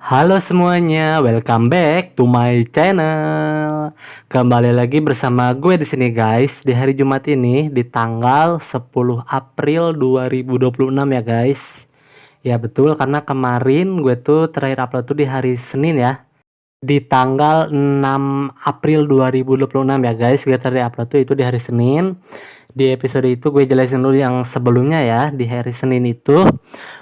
Halo semuanya, welcome back to my channel. Kembali lagi bersama gue di sini guys, di hari Jumat ini di tanggal 10 April 2026 ya guys. Ya betul, karena kemarin gue tuh terakhir upload tuh di hari Senin ya. Di tanggal 6 April 2026 ya guys, gue terakhir upload tuh itu di hari Senin. Di episode itu gue jelasin dulu yang sebelumnya ya. Di hari Senin itu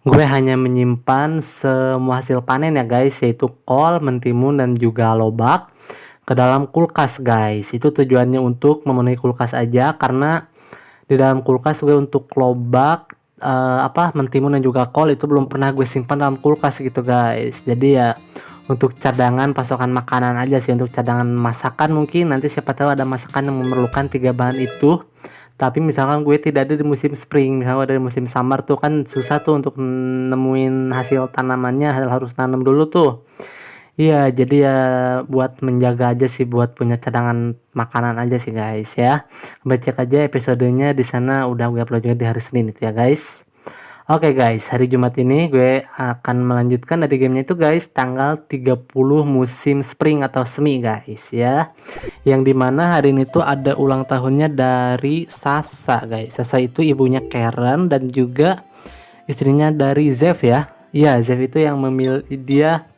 gue hanya menyimpan semua hasil panen ya guys, yaitu kol, mentimun, dan juga lobak ke dalam kulkas guys. Itu tujuannya untuk memenuhi kulkas aja, karena di dalam kulkas gue untuk lobak, mentimun dan juga kol itu belum pernah gue simpan dalam kulkas gitu guys. Jadi ya untuk cadangan pasokan makanan aja sih, untuk cadangan masakan mungkin nanti siapa tahu ada masakan yang memerlukan tiga bahan itu. Tapi misalkan gue tidak ada di musim spring, misalnya ada di musim summer tuh kan susah tuh untuk nemuin hasil tanamannya, harus nanam dulu tuh. Iya, jadi ya buat menjaga aja sih, buat punya cadangan makanan aja sih guys ya. Baca aja episodenya di sana, udah gue upload juga di hari Senin itu ya guys. Oke guys, hari Jumat ini gue akan melanjutkan dari gamenya itu guys, tanggal 30 musim spring atau semi guys ya. Yang dimana hari ini tuh ada ulang tahunnya dari Sasa guys. Sasa itu ibunya Karen dan juga istrinya dari Zev ya. Iya, Zev itu yang dia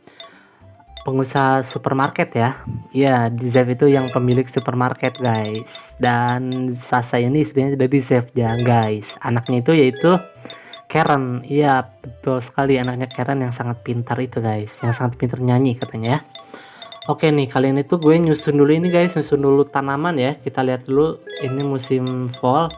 pengusaha supermarket ya. Iya, Zev itu yang pemilik supermarket guys. Dan Sasa ini istrinya dari Zev ya guys. Anaknya itu yaitu Karen. Iya, betul sekali, anaknya Karen yang sangat pintar itu guys, yang sangat pintar nyanyi katanya ya. Oke nih, kali ini tuh gue nyusun dulu ini guys, nyusun dulu tanaman ya. Kita lihat dulu, ini musim fall.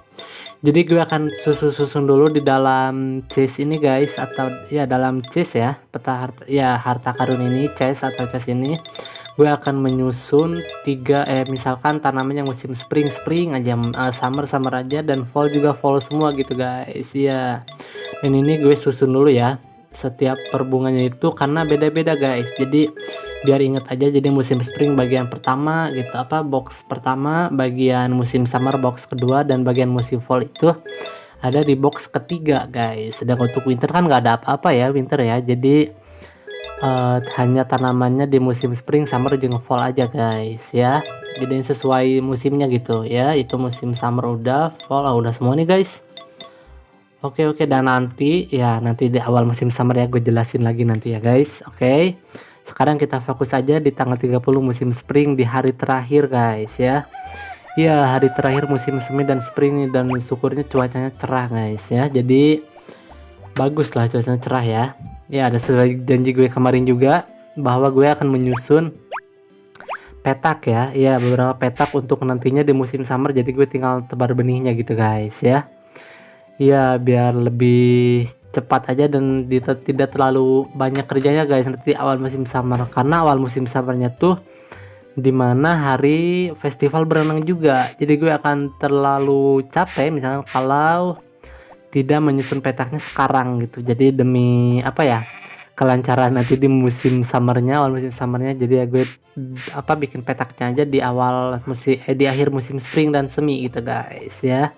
Jadi gue akan susun dulu di dalam chest ini guys, atau ya dalam chest ya, peta harta ya, harta karun ini, chest atau chest ini. Gue akan menyusun misalkan tanaman yang musim spring aja, summer aja, dan fall juga fall semua gitu guys ya. Dan ini gue susun dulu ya setiap perbunganya itu, karena beda-beda guys, jadi biar inget aja. Jadi musim spring bagian pertama gitu, box pertama, bagian musim summer box kedua, dan bagian musim fall itu ada di box ketiga guys. Sedangkan untuk winter kan nggak ada apa-apa ya, winter ya, jadi hanya tanamannya di musim spring, summer, juga fall aja guys ya. Jadi sesuai musimnya gitu ya. Itu musim summer udah, fall udah semua nih guys. Oke, dan nanti di awal musim summer ya gue jelasin lagi nanti ya guys. Oke, sekarang kita fokus aja di tanggal 30 musim spring, di hari terakhir guys ya. Ya, hari terakhir musim semi dan spring, dan syukurnya cuacanya cerah guys ya. Jadi bagus lah cuacanya cerah ya. Ya, ada sesuai janji gue kemarin juga bahwa gue akan menyusun petak ya. Ya, beberapa petak untuk nantinya di musim summer, jadi gue tinggal tebar benihnya gitu guys ya. Ya, biar lebih cepat aja dan tidak terlalu banyak kerjanya guys nanti awal musim summer, karena awal musim summernya tuh dimana hari festival berenang juga. Jadi gue akan terlalu capek misalnya kalau tidak menyusun petaknya sekarang gitu. Jadi demi kelancaran nanti di musim summernya, awal musim summernya, jadi ya gue bikin petaknya aja di awal di akhir musim spring dan semi gitu guys ya,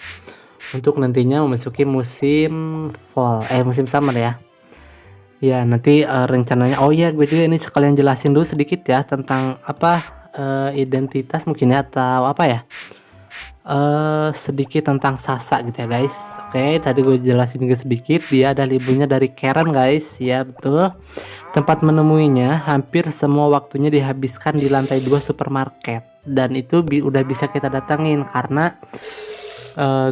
untuk nantinya memasuki musim fall musim summer ya. Ya, nanti rencananya, oh iya, gue juga ini sekalian jelasin dulu sedikit ya tentang identitas mungkin ya, atau sedikit tentang Sasa gitu ya guys. Oke, tadi gue jelasin juga sedikit, dia ada ibunya dari Karen guys ya, betul. Tempat menemuinya hampir semua waktunya dihabiskan di lantai 2 supermarket, dan itu udah bisa kita datangin karena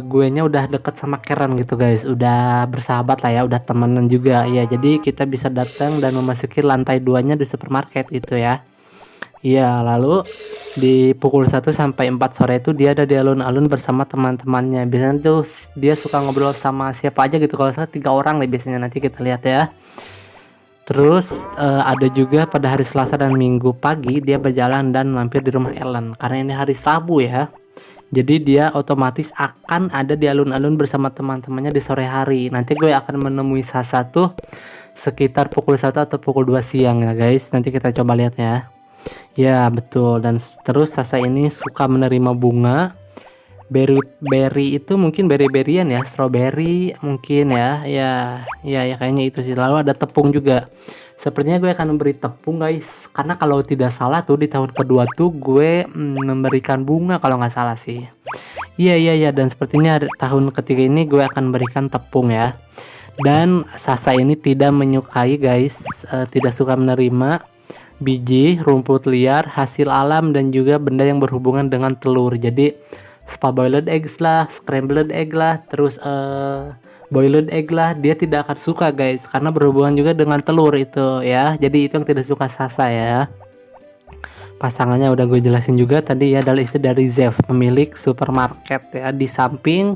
gue nya udah deket sama Karen gitu guys, udah bersahabat lah ya, udah temenan juga ya. Jadi kita bisa datang dan memasuki lantai 2 nya di supermarket gitu ya. Iya, lalu di pukul 1 sampai 4 sore itu dia ada di alun-alun bersama teman-temannya. Biasanya tuh dia suka ngobrol sama siapa aja gitu, kalau salah 3 orang nih biasanya, nanti kita lihat ya. Terus ada juga pada hari Selasa dan Minggu pagi dia berjalan dan mampir di rumah Ellen, karena ini hari Rabu ya. Jadi dia otomatis akan ada di alun-alun bersama teman-temannya di sore hari. Nanti gue akan menemui Sasa tuh sekitar pukul 1 atau pukul 2 siang ya guys. Nanti kita coba lihat ya. Ya betul, dan terus Sasa ini suka menerima bunga. Berry itu mungkin berry-berryan ya, strawberry mungkin ya. Ya kayaknya itu sih. Lalu ada tepung juga. Sepertinya gue akan memberi tepung guys, karena kalau tidak salah tuh di tahun kedua tuh gue memberikan bunga kalau nggak salah sih. Iya, dan sepertinya tahun ketiga ini gue akan berikan tepung ya. Dan Sasa ini tidak menyukai guys, tidak suka menerima biji, rumput liar, hasil alam, dan juga benda yang berhubungan dengan telur. Jadi boiled eggs lah, scrambled egg lah, terus boiled egg lah, dia tidak akan suka guys, karena berhubungan juga dengan telur itu ya. Jadi itu yang tidak suka Sasa ya. Pasangannya udah gue jelasin juga tadi ya, adalah istri dari Zev, pemilik supermarket ya. Di samping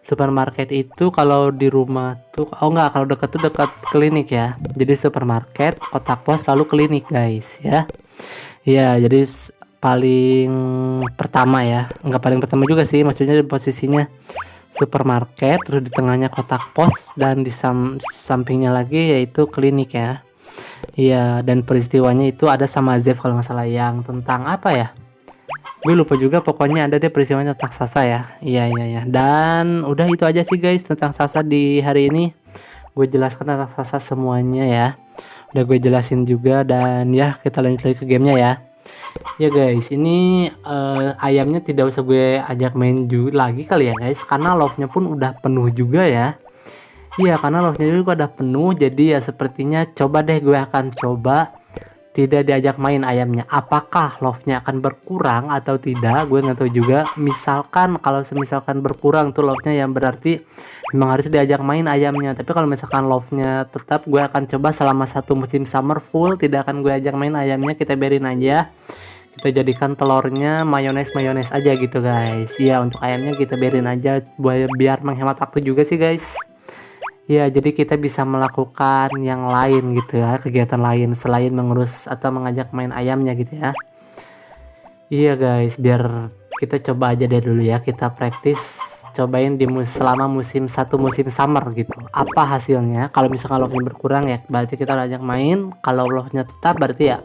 supermarket itu kalau di rumah tuh, oh enggak, kalau dekat tuh dekat klinik ya. Jadi supermarket, kotak pos, lalu klinik guys ya. Ya, jadi paling pertama ya, enggak paling pertama juga sih, maksudnya di posisinya supermarket, terus di tengahnya kotak pos, dan di sampingnya lagi yaitu klinik ya. Iya, dan peristiwanya itu ada sama Zev kalau nggak salah, yang tentang apa ya? Gue lupa juga, pokoknya ada deh peristiwanya tentang Sasa ya. Iya. Dan udah itu aja sih guys tentang Sasa di hari ini. Gue jelaskan tentang Sasa semuanya ya. Udah gue jelasin juga, dan ya kita lanjut lagi ke gamenya ya. Ya guys, ini ayamnya tidak usah gue ajak main juga lagi kali ya guys, karena love-nya pun udah penuh juga ya. Iya, karena love-nya juga udah penuh, jadi ya sepertinya coba deh, gue akan coba tidak diajak main ayamnya. Apakah love-nya akan berkurang atau tidak, gue nggak tahu juga. Misalkan kalau misalkan berkurang tuh love-nya, yang berarti memang harus diajak main ayamnya. Tapi kalau misalkan love-nya tetap, gue akan coba selama satu musim summer full tidak akan gue ajak main ayamnya, kita biarin aja. Kita jadikan telurnya mayones aja gitu guys. Iya, untuk ayamnya kita biarin aja biar menghemat waktu juga sih guys. Ya, jadi kita bisa melakukan yang lain gitu ya, kegiatan lain selain mengurus atau mengajak main ayamnya gitu ya. Iya guys, biar kita coba aja deh dulu ya, kita praktis cobain selama musim summer gitu. Apa hasilnya? Kalau misalkan lognya berkurang ya berarti kita ajak main. Kalau lognya tetap berarti ya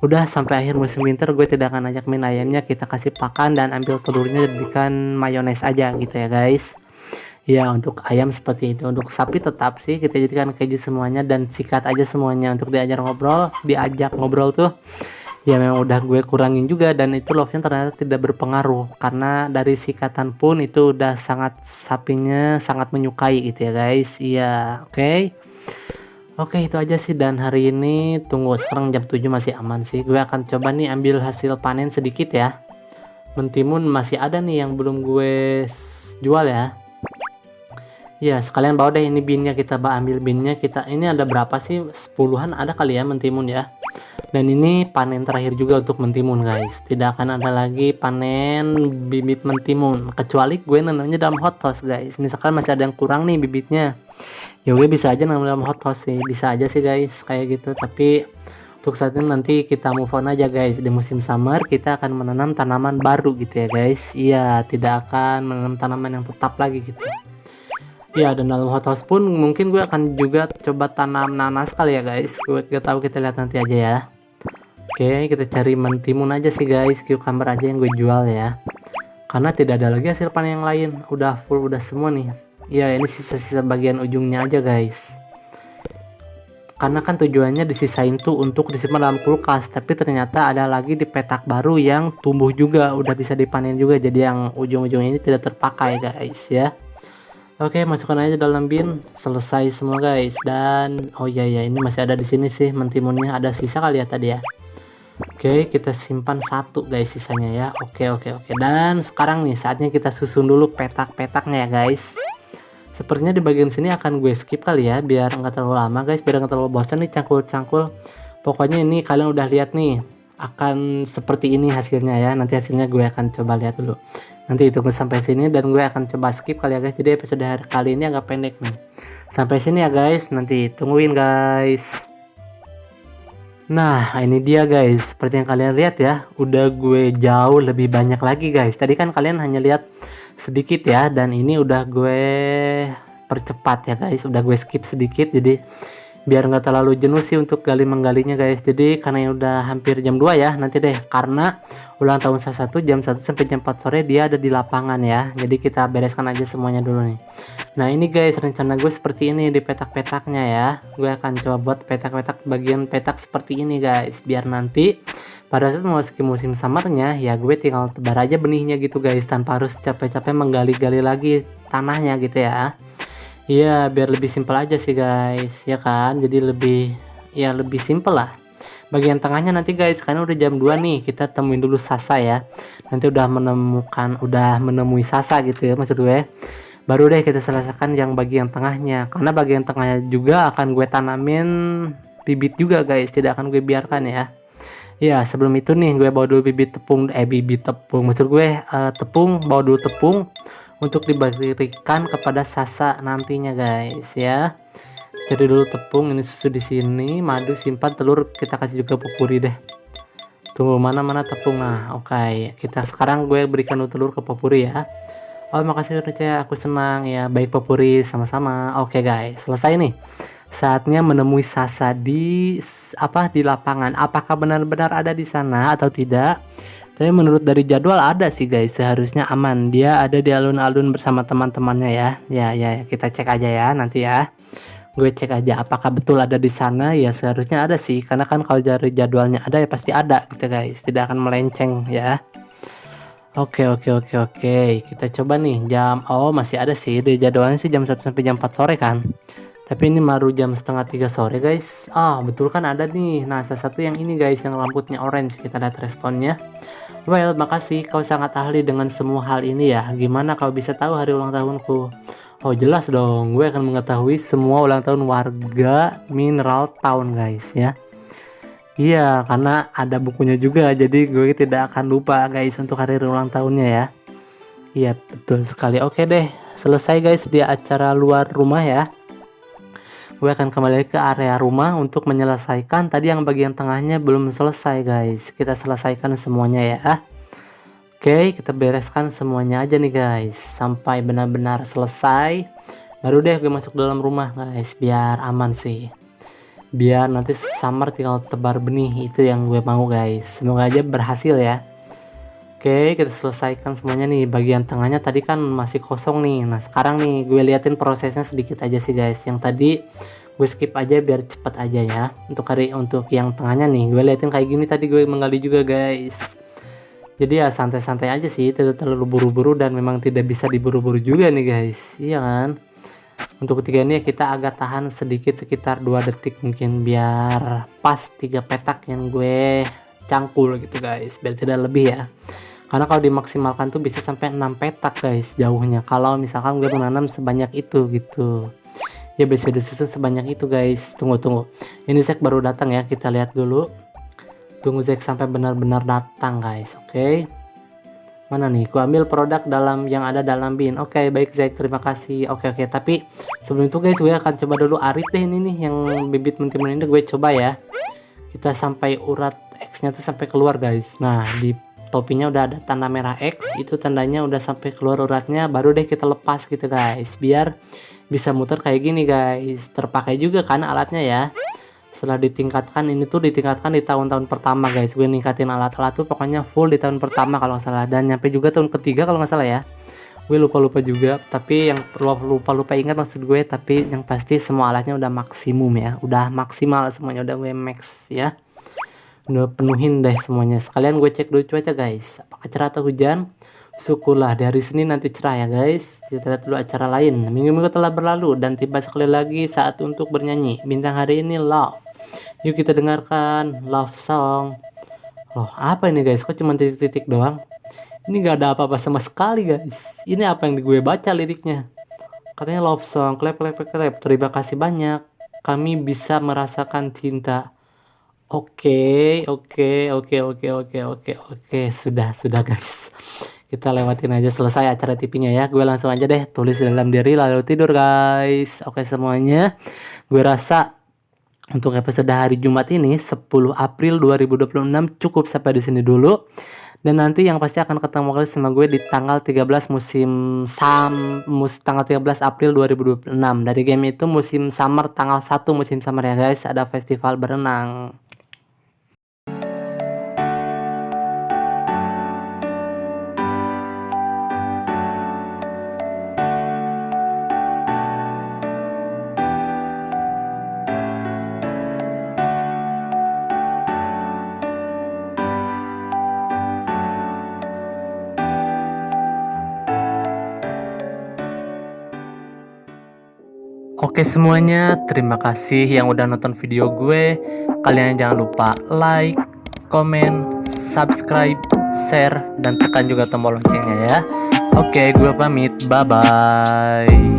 udah, sampai akhir musim winter gue tidak akan ajak main ayamnya, kita kasih pakan dan ambil telurnya jadikan mayones aja gitu ya guys. Ya, untuk ayam seperti itu. Untuk sapi tetap sih kita jadikan keju semuanya dan sikat aja semuanya. Untuk diajak ngobrol tuh ya memang udah gue kurangin juga, dan itu love-nya ternyata tidak berpengaruh, karena dari sikatan pun itu udah sapinya sangat menyukai gitu ya guys. Iya, oke, itu aja sih. Dan hari ini tunggu, sekarang jam 7 masih aman sih. Gue akan coba nih ambil hasil panen sedikit ya. Mentimun masih ada nih yang belum gue jual ya. Ya, sekalian bawa deh ini binnya, kita ambil binnya. Kita ini ada berapa sih, 10-an ada kali ya mentimun ya. Dan ini panen terakhir juga untuk mentimun guys, tidak akan ada lagi panen bibit mentimun kecuali gue nanamnya dalam hothouse guys. Misalkan masih ada yang kurang nih bibitnya, ya gue bisa aja nanam dalam hothouse sih, bisa aja sih guys kayak gitu. Tapi untuk saat ini nanti kita move on aja guys. Di musim summer kita akan menanam tanaman baru gitu ya guys. Iya, tidak akan menanam tanaman yang tetap lagi gitu. Ya, dan dalam hothouse pun mungkin gue akan juga coba tanam nanas kali ya guys. Gue gak tahu, kita lihat nanti aja ya. Oke, kita cari mentimun aja sih guys, cucumber aja yang gue jual ya. Karena tidak ada lagi hasil panen yang lain, udah full, udah semua nih. Ya, ini sisa-sisa bagian ujungnya aja guys. Karena kan tujuannya disisain tuh untuk disimpan dalam kulkas, tapi ternyata ada lagi di petak baru yang tumbuh juga, udah bisa dipanen juga. Jadi yang ujung-ujungnya ini tidak terpakai guys ya. Oke, masukkan aja dalam bin. Selesai semua guys. Dan oh iya, ini masih ada di sini sih mentimunnya, ada sisa kali ya tadi ya. Oke, kita simpan satu guys sisanya ya. Oke. Dan sekarang nih saatnya kita susun dulu petak-petaknya ya guys. Sepertinya di bagian sini akan gue skip kali ya, biar nggak terlalu lama guys, biar nggak terlalu bosan nih cangkul-cangkul. Pokoknya ini kalian udah lihat nih akan seperti ini hasilnya ya. Nanti hasilnya gue akan coba lihat dulu. Nanti tunggu sampai sini dan gue akan coba skip kali ya guys. Jadi episode kali ini agak pendek nih. Sampai sini ya guys, nanti tungguin guys. Nah, ini dia guys, seperti yang kalian lihat ya, udah gue jauh lebih banyak lagi guys. Tadi kan kalian hanya lihat sedikit ya, dan ini udah gue percepat ya guys, udah gue skip sedikit. Jadi biar nggak terlalu jenuh sih untuk menggalinya guys. Jadi karena udah hampir jam 2 ya, nanti deh karena ulang tahun salah satu jam 1 sampai jam 4 sore dia ada di lapangan ya. Jadi kita bereskan aja semuanya dulu nih. Nah ini guys, rencana gue seperti ini di petak-petaknya ya. Gue akan coba buat petak-petak bagian petak seperti ini guys, biar nanti pada saat memasuki musim samarnya ya gue tinggal tebar aja benihnya gitu guys, tanpa harus capek-capek menggali-gali lagi tanahnya gitu ya. Iya, biar lebih simpel aja sih guys, ya kan? Jadi lebih simpel lah. Bagian tengahnya nanti guys, karena udah jam 2 nih, kita temuin dulu Sasa ya. Nanti udah menemui Sasa gitu ya maksud gue. Baru deh kita selesaikan yang bagian tengahnya. Karena bagian tengahnya juga akan gue tanamin bibit juga guys, tidak akan gue biarkan ya. Ya, sebelum itu nih gue bawa dulu bibit tepung, maksud gue bawa dulu tepung untuk diberikan kepada Sasa nantinya guys ya. Cari dulu tepung, ini susu di sini, madu simpan, telur kita kasih juga popuri deh. Tunggu mana tepung. Nah, oke. Kita sekarang gue berikan telur ke popuri ya. Oh, makasih udah aku senang ya. Baik popuri, sama-sama. Oke guys, selesai nih. Saatnya menemui Sasa di lapangan. Apakah benar-benar ada di sana atau tidak? Tapi menurut dari jadwal ada sih guys, seharusnya aman. Dia ada di alun-alun bersama teman-temannya ya. Ya, kita cek aja ya nanti ya. Gue cek aja apakah betul ada di sana. Ya seharusnya ada sih, karena kan kalau dari jadwalnya ada ya pasti ada gitu guys. Tidak akan melenceng ya. Oke. Kita coba nih masih ada sih. Di jadwalnya sih jam 1 sampai jam 4 sore kan. Tapi ini baru jam setengah 3 sore guys. Betul kan ada nih. Nah, salah satu yang ini guys, yang rambutnya orange. Kita lihat responnya. Well, makasih, kau sangat ahli dengan semua hal ini ya. Gimana kau bisa tahu hari ulang tahunku? Oh jelas dong, gue akan mengetahui semua ulang tahun warga Mineral Town guys ya. Iya, karena ada bukunya juga, jadi gue tidak akan lupa guys untuk hari ulang tahunnya ya. Iya betul sekali. Oke deh, selesai guys di acara luar rumah ya. Gue akan kembali ke area rumah untuk menyelesaikan tadi yang bagian tengahnya belum selesai guys. Kita selesaikan semuanya ya. Oke, kita bereskan semuanya aja nih guys, sampai benar-benar selesai. Baru deh gue masuk dalam rumah guys, biar aman sih. Biar nanti summer tinggal tebar benih, itu yang gue mau guys. Semoga aja berhasil ya. Oke, kita selesaikan semuanya nih. Bagian tengahnya tadi kan masih kosong nih. Nah sekarang nih gue liatin prosesnya sedikit aja sih guys. Yang tadi gue skip aja biar cepet aja ya. Untuk yang tengahnya nih gue liatin kayak gini, tadi gue menggali juga guys. Jadi ya santai-santai aja sih, tidak terlalu buru-buru, dan memang tidak bisa diburu-buru juga nih guys. Iya kan. Untuk ketiga ini kita agak tahan sedikit, sekitar 2 detik mungkin, biar pas 3 petak yang gue cangkul gitu guys, biar tidak lebih ya. Karena kalau dimaksimalkan tuh bisa sampai 6 petak guys jauhnya, kalau misalkan gue menanam sebanyak itu gitu ya, bisa disusun sebanyak itu guys. Tunggu, ini Zack baru datang ya, kita lihat dulu. Tunggu Zack sampai benar-benar datang guys. Oke, mana nih, ku ambil produk yang ada dalam bin. Oke, baik Zack, terima kasih. Oke, tapi sebelum itu guys, gue akan coba dulu arit deh ini nih, yang bibit mentimun ini gue coba ya. Kita sampai urat X nya tuh sampai keluar guys. Nah di topinya udah ada tanda merah X, itu tandanya udah sampai keluar uratnya. Baru deh kita lepas gitu guys, biar bisa muter kayak gini guys. Terpakai juga kan alatnya ya. Setelah ditingkatkan, ini tuh ditingkatkan di tahun-tahun pertama guys. Gue ningkatin alat-alat tuh pokoknya full di tahun pertama kalau nggak salah, dan nyampe juga tahun ketiga kalau nggak salah ya. Gue lupa juga, tapi yang lupa ingat maksud gue. Tapi yang pasti semua alatnya udah maksimum ya, udah maksimal semuanya, udah gue max ya. Udah penuhin deh semuanya. Sekalian gue cek dulu cuaca guys, apakah cerah atau hujan. Syukurlah di hari Senin nanti cerah ya guys. Kita lihat dulu acara lain. Minggu-minggu telah berlalu dan tiba sekali lagi saat untuk bernyanyi. Bintang hari ini love. Yuk kita dengarkan love song. Loh apa ini guys, kok cuma titik-titik doang? Ini gak ada apa-apa sama sekali guys. Ini apa yang gue baca liriknya? Katanya love song, clap. Terima kasih banyak, kami bisa merasakan cinta. Oke. Sudah guys. Kita lewatin aja, selesai acara TV-nya ya. Gue langsung aja deh tulis dalam diri lalu tidur guys. Oke semuanya. Gue rasa untuk episode hari Jumat ini 10 April 2026 cukup sampai di sini dulu. Dan nanti yang pasti akan ketemu kali sama gue di tanggal 13 tanggal 13 April 2026. Dari game itu musim summer, tanggal 1 musim summer ya guys, ada festival berenang. Oke semuanya, terima kasih yang udah nonton video gue. Kalian jangan lupa like, komen, subscribe, share, dan tekan juga tombol loncengnya ya. Oke, gue pamit. Bye-bye.